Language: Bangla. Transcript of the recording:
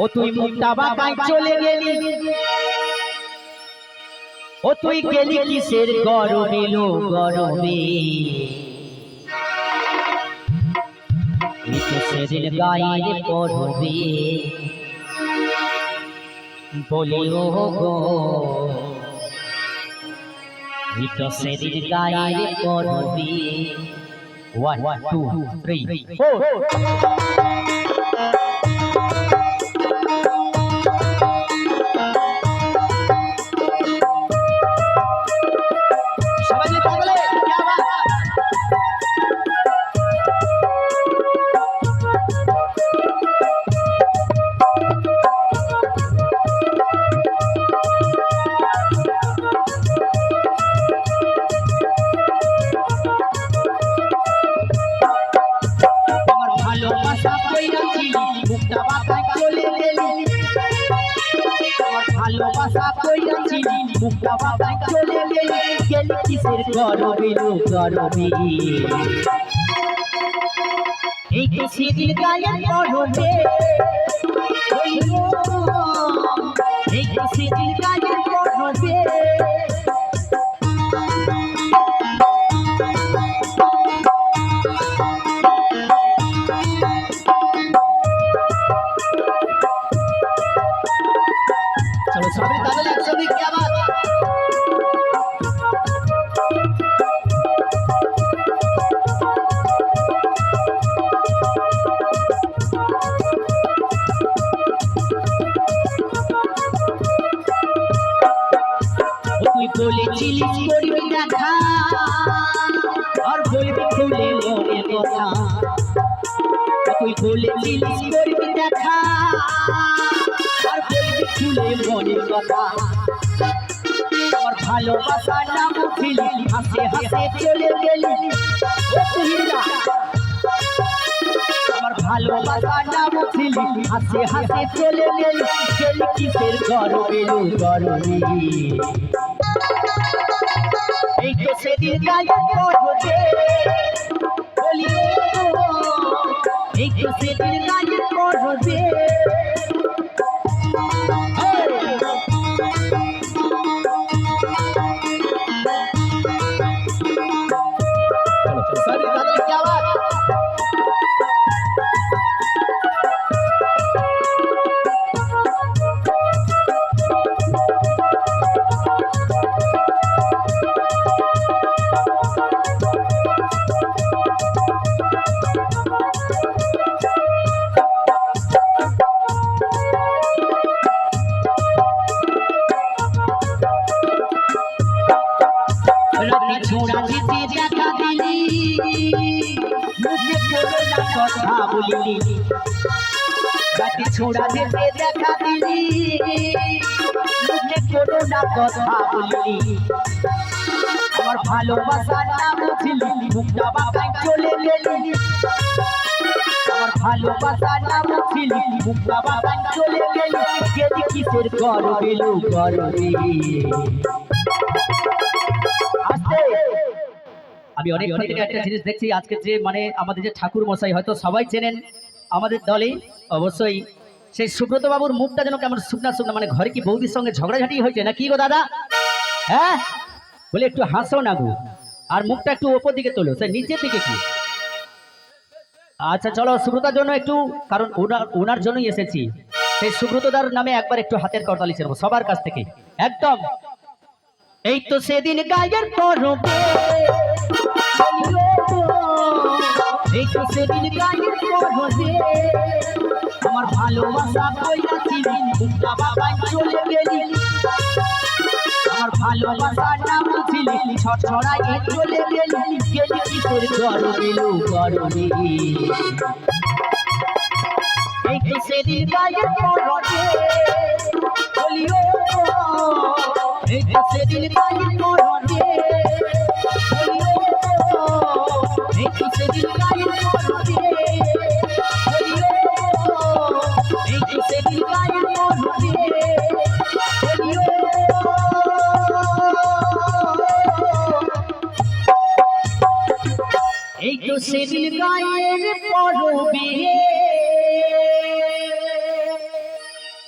ও তুই মুক্তা বাগায় চলে গেলি, ও তুই গেলি কিসের গরমে লো গরমে। সেদিন গায়ে পড়বে বলি ও গো, সেদিন গায়ে পড়বে। 1 2 3 4 ভালোবাসা কইরাছি মুক্তা বাগায় চলে গেলি, গেলি কিসের গরমে লো গরমে। এই তো সেদিন গায়ে পড়বে, এই তো সেদিন গায়ে পড়বে। चलो सभी ताली एक सभी क्या बात। তুই বলেছিলিস করবি দেখা আর বলবি খুলে মনের কথা, তুই বলেছিলিস করবি দেখা আর বলবি খুলে মনের কথা। আমার ভালোবাসার নাম উঠিলি, হাসে হাসে চলে গেলি, আমার ভালোবাসার নাম উঠিলি, হাসে হাসে চলে গেলি, গেলি কিসের গরমে লো গরমে। এই তো সেদিন গায়ে পড়বে বলি ও, এই তো সেদিন গায়ে পড়বে। छोड़ा जेते দেখা দিলি, মুখে কোনো না কথা বলিলি। রাতে ছোড়া যেতে দেখা দিলি, মুখে কোনো না কথা বলিলি। আমার ভালোবাসার নাম উঠিলি, মুক্তা বাগায় চলে গেলি, আমার ভালোবাসার নাম উঠিলি, মুক্তা বাগায় চলে গেলি, গেলি কিসের গরমে লো গরমে। আমি অনেকক্ষণ থেকে একটা জিনিস দেখছি, আজকে যে মানে আমাদের যে ঠাকুর মশাই হয়তো সবাই চেনেন আমাদের দলে, অবশ্যই সেই সুব্রত বাবুর মুখটা যেন কেমন শুকনা শুকনা, মানে ঘরে কি বৌদির সঙ্গে ঝগড়াঝাটি হয়েছে না কি গো দাদা? হ্যাঁ বলে একটু হাসো না গো, আর মুখটা একটু ওপর দিকে তোলো, সে নিচের দিকে কি। আচ্ছা চলো সুব্রতার জন্য একটু, কারণ ওনার জন্যই এসেছি, সেই সুব্রতদার নামে একবার একটু হাতের করতালি ছেড়ব সবার কাছ থেকে একদম। এই তো সেদিন গায়ের পড়বে, এই তো সেদিন গায়ের পড়বে। আমার ভালোবাসা কইরাছি মুক্তা বাগায় চলে গেলি, আমার ভালোবাসার নাম উঠিলি, ছড়ছড়ায় চলে গেলি, গেলি কিসের গরমে লো গরমে। এই তো সেদিন গায়ের পড়বে বলি ও, এই তো সেদিন গায়ের পড়বে।